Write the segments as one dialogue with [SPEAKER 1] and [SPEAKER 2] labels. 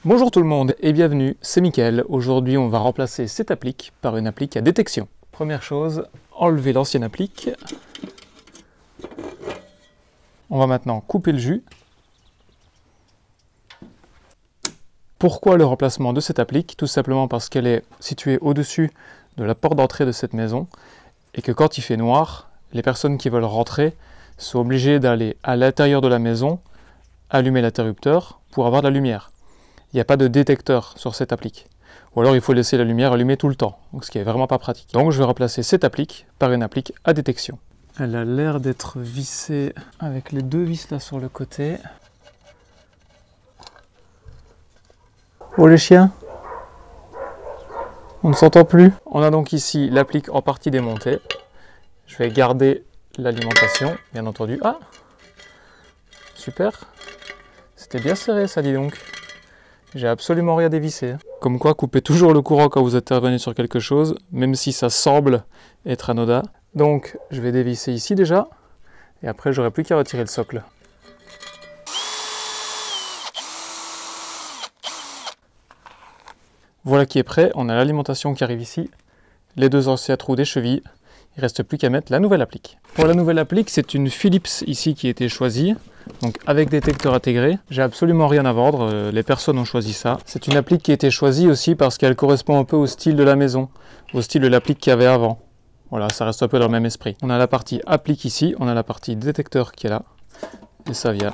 [SPEAKER 1] Bonjour tout le monde et bienvenue, c'est Mickaël. Aujourd'hui on va remplacer cette applique par une applique à détection. Première chose, enlever l'ancienne applique. On va maintenant couper le jus. Pourquoi le remplacement de cette applique? Tout simplement parce qu'elle est située au-dessus de la porte d'entrée de cette maison et que quand il fait noir, les personnes qui veulent rentrer sont obligées d'aller à l'intérieur de la maison, allumer l'interrupteur pour avoir de la lumière. Il n'y a pas de détecteur sur cette applique. Ou alors il faut laisser la lumière allumée tout le temps, donc ce qui est vraiment pas pratique. Donc je vais remplacer cette applique par une applique à détection. Elle a l'air d'être vissée avec les deux vis là sur le côté. Oh les chiens! On ne s'entend plus. On a donc ici l'applique en partie démontée. Je vais garder l'alimentation, bien entendu. Ah! Super! C'était bien serré ça, dis donc. J'ai absolument rien dévissé. Comme quoi, coupez toujours le courant quand vous intervenez sur quelque chose, même si ça semble être anodin. Donc, je vais dévisser ici déjà, et après, j'aurai plus qu'à retirer le socle. Voilà qui est prêt, on a l'alimentation qui arrive ici, les deux anciens trous des chevilles, il ne reste plus qu'à mettre la nouvelle applique. Pour la nouvelle applique, c'est une Philips ici qui a été choisie, donc avec détecteur intégré. J'ai absolument rien à vendre, les personnes ont choisi ça. C'est une applique qui a été choisie aussi parce qu'elle correspond un peu au style de la maison, au style de l'applique qu'il y avait avant. Voilà, ça reste un peu dans le même esprit. On a la partie applique ici, on a la partie détecteur qui est là, et ça vient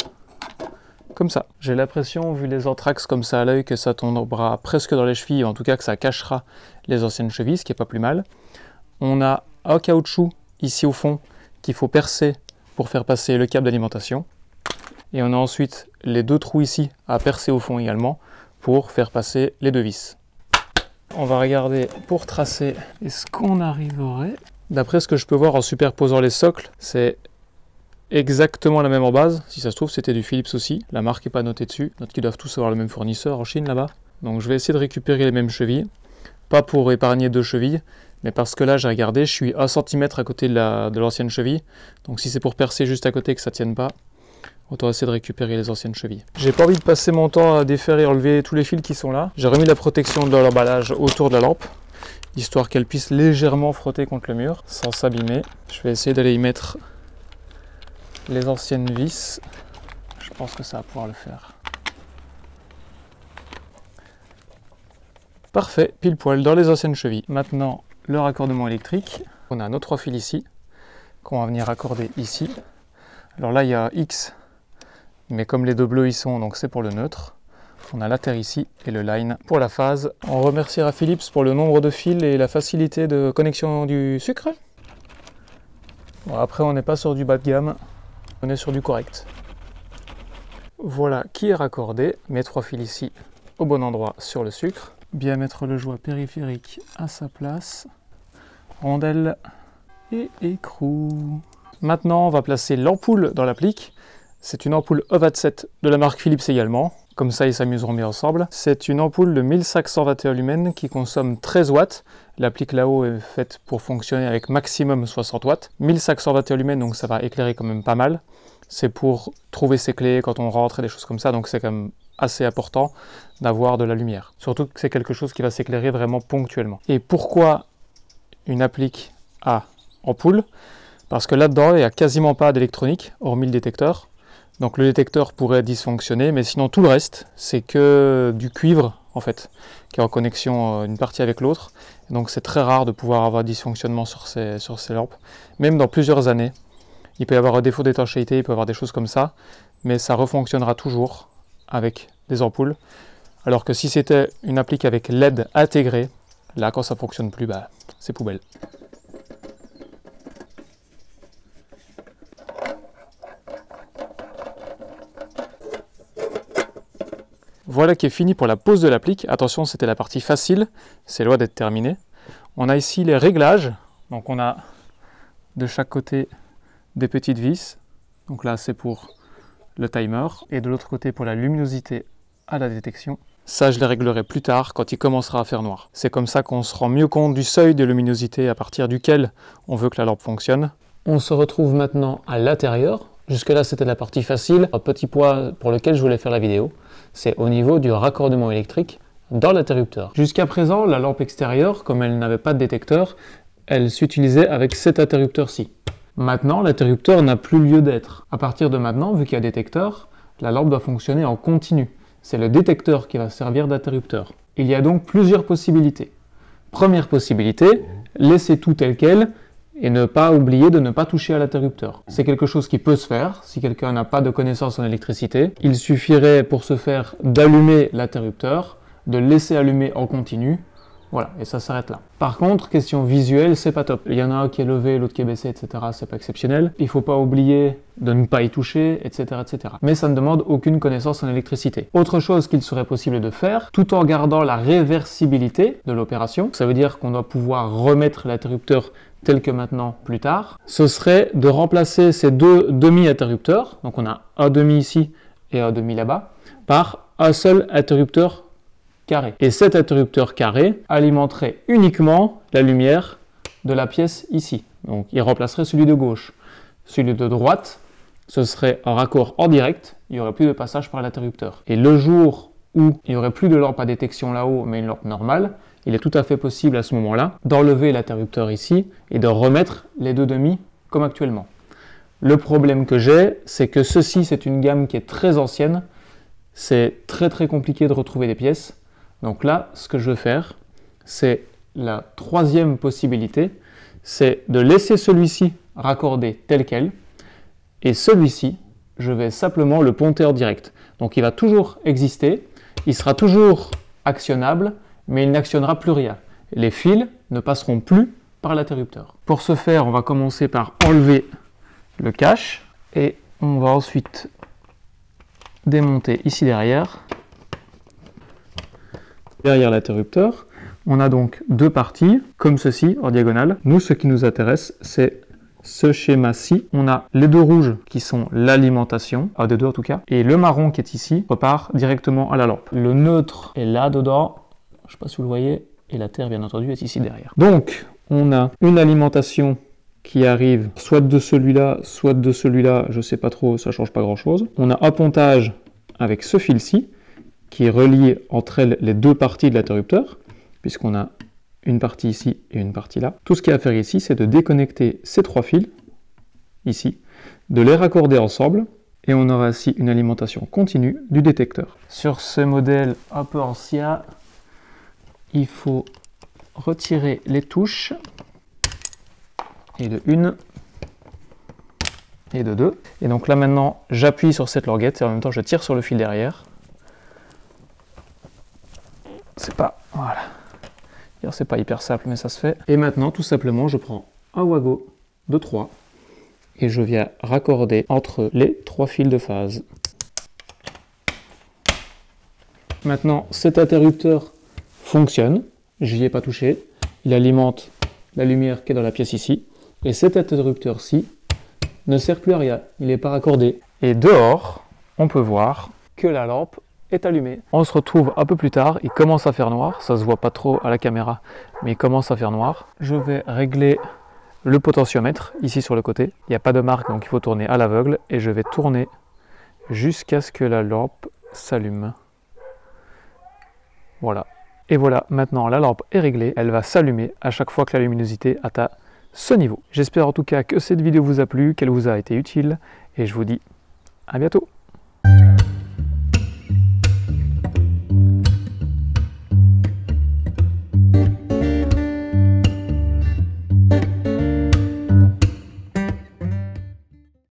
[SPEAKER 1] comme ça. J'ai l'impression, vu les anthrax comme ça à l'œil, que ça tombera presque dans les chevilles, en tout cas que ça cachera les anciennes chevilles, ce qui n'est pas plus mal. On a un caoutchouc ici au fond qu'il faut percer pour faire passer le câble d'alimentation. Et on a ensuite les deux trous ici à percer au fond également pour faire passer les deux vis. On va regarder pour tracer. Est-ce qu'on arriverait? D'après ce que je peux voir en superposant les socles, c'est exactement la même en base. Si ça se trouve, c'était du Philips aussi. La marque n'est pas notée dessus. Note qu'ils doivent tous avoir le même fournisseur en Chine là-bas. Donc je vais essayer de récupérer les mêmes chevilles. Pas pour épargner deux chevilles, mais parce que là, j'ai regardé, je suis 1 cm à côté de l'ancienne cheville. Donc si c'est pour percer juste à côté que ça ne tienne pas, autant essayer de récupérer les anciennes chevilles. J'ai pas envie de passer mon temps à défaire et enlever tous les fils qui sont là. J'ai remis la protection de l'emballage autour de la lampe, histoire qu'elle puisse légèrement frotter contre le mur, sans s'abîmer. Je vais essayer d'aller y mettre les anciennes vis. Je pense que ça va pouvoir le faire. Parfait, pile poil dans les anciennes chevilles. Maintenant, le raccordement électrique. On a nos 3 fils ici, qu'on va venir raccorder ici. Alors là, il y a X, mais comme les deux bleus y sont, donc c'est pour le neutre. On a la terre ici et le line pour la phase. On remerciera Philips pour le nombre de fils et la facilité de connexion du sucre. Bon, après, on n'est pas sur du bas de gamme, on est sur du correct. Voilà qui est raccordé. Mes 3 fils ici au bon endroit sur le sucre. Bien mettre le joint périphérique à sa place. Rondelle et écrou. Maintenant, on va placer l'ampoule dans l'applique. C'est une ampoule E27 de la marque Philips également. Comme ça, ils s'amuseront bien ensemble. C'est une ampoule de 1521 lumens qui consomme 13 watts. L'applique là-haut est faite pour fonctionner avec maximum 60 watts. 1521 lumens, donc ça va éclairer quand même pas mal. C'est pour trouver ses clés quand on rentre et des choses comme ça. Donc c'est quand même assez important d'avoir de la lumière. Surtout que c'est quelque chose qui va s'éclairer vraiment ponctuellement. Et pourquoi une applique à ampoule? Parce que là-dedans, il n'y a quasiment pas d'électronique, hormis le détecteur. Donc le détecteur pourrait dysfonctionner, mais sinon tout le reste, c'est que du cuivre, en fait, qui est en connexion une partie avec l'autre. Donc c'est très rare de pouvoir avoir dysfonctionnement sur ces lampes. Même dans plusieurs années, il peut y avoir un défaut d'étanchéité, il peut y avoir des choses comme ça, mais ça refonctionnera toujours avec des ampoules. Alors que si c'était une applique avec LED intégré, là quand ça ne fonctionne plus, bah, c'est poubelle. Voilà qui est fini pour la pose de l'applique. Attention, c'était la partie facile, c'est loin d'être terminé. On a ici les réglages, donc on a de chaque côté des petites vis. Donc là c'est pour le timer et de l'autre côté pour la luminosité à la détection. Ça, je les réglerai plus tard quand il commencera à faire noir. C'est comme ça qu'on se rend mieux compte du seuil de luminosité à partir duquel on veut que la lampe fonctionne. On se retrouve maintenant à l'intérieur. Jusque là, c'était la partie facile, un petit point pour lequel je voulais faire la vidéo. c'est au niveau du raccordement électrique dans l'interrupteur. Jusqu'à présent, la lampe extérieure, comme elle n'avait pas de détecteur, elle s'utilisait avec cet interrupteur-ci. Maintenant, l'interrupteur n'a plus lieu d'être. À partir de maintenant, vu qu'il y a détecteur, la lampe doit fonctionner en continu. C'est le détecteur qui va servir d'interrupteur. Il y a donc plusieurs possibilités. Première possibilité, laisser tout tel quel et ne pas oublier de ne pas toucher à l'interrupteur. C'est quelque chose qui peut se faire si quelqu'un n'a pas de connaissance en électricité. Il suffirait pour ce faire d'allumer l'interrupteur, de laisser allumer en continu. Voilà, et ça s'arrête là. Par contre, question visuelle, c'est pas top. Il y en a un qui est levé, l'autre qui est baissé, etc. C'est pas exceptionnel. Il faut pas oublier de ne pas y toucher, etc., etc. Mais ça ne demande aucune connaissance en électricité. Autre chose qu'il serait possible de faire, tout en gardant la réversibilité de l'opération, ça veut dire qu'on doit pouvoir remettre l'interrupteur tel que maintenant plus tard, ce serait de remplacer ces deux demi-interrupteurs, donc on a un demi ici et un demi là-bas, par un seul interrupteur carré. Et cet interrupteur carré alimenterait uniquement la lumière de la pièce ici. Donc il remplacerait celui de gauche. Celui de droite, ce serait un raccord en direct, il n'y aurait plus de passage par l'interrupteur. Et le jour où il n'y aurait plus de lampe à détection là-haut, mais une lampe normale, il est tout à fait possible à ce moment-là d'enlever l'interrupteur ici et de remettre les deux demi comme actuellement. Le problème que j'ai, c'est que ceci, c'est une gamme qui est très ancienne. C'est très compliqué de retrouver des pièces. Donc là, ce que je vais faire, c'est la troisième possibilité, c'est de laisser celui-ci raccordé tel quel, et celui-ci, je vais simplement le ponter en direct. Donc il va toujours exister, il sera toujours actionnable, mais il n'actionnera plus rien. Les fils ne passeront plus par l'interrupteur. Pour ce faire, on va commencer par enlever le cache, et on va ensuite démonter ici derrière l'interrupteur. On a donc deux parties, comme ceci, en diagonale. Nous, ce qui nous intéresse, c'est ce schéma-ci. On a les deux rouges qui sont l'alimentation, un des deux en tout cas, et le marron qui est ici repart directement à la lampe. Le neutre est là dedans, je ne sais pas si vous le voyez, et la terre, bien entendu, est ici derrière. Donc, on a une alimentation qui arrive soit de celui-là, soit de celui-là, je ne sais pas trop, ça ne change pas grand-chose. On a un pontage avec ce fil-ci, qui relie entre elles les deux parties de l'interrupteur, puisqu'on a une partie ici et une partie là. Tout ce qu'il y a à faire ici, c'est de déconnecter ces trois fils, ici, de les raccorder ensemble, et on aura ainsi une alimentation continue du détecteur. Sur ce modèle un peu ancien, il faut retirer les touches, et de une, et de deux. Et donc là maintenant, j'appuie sur cette languette, et en même temps je tire sur le fil derrière. C'est pas, voilà, c'est pas hyper simple, mais ça se fait. Et maintenant, tout simplement, je prends un wago de 3 et je viens raccorder entre les trois fils de phase. Maintenant, cet interrupteur fonctionne, je n'y ai pas touché, il alimente la lumière qui est dans la pièce ici, et cet interrupteur-ci ne sert plus à rien, il n'est pas raccordé. Et dehors, on peut voir que la lampe est allumé. On se retrouve un peu plus tard, il commence à faire noir, ça se voit pas trop à la caméra, mais il commence à faire noir. Je vais régler le potentiomètre ici sur le côté, il n'y a pas de marque donc il faut tourner à l'aveugle et je vais tourner jusqu'à ce que la lampe s'allume. Voilà. Et voilà, maintenant la lampe est réglée, elle va s'allumer à chaque fois que la luminosité atteint ce niveau. J'espère en tout cas que cette vidéo vous a plu, qu'elle vous a été utile et je vous dis à bientôt.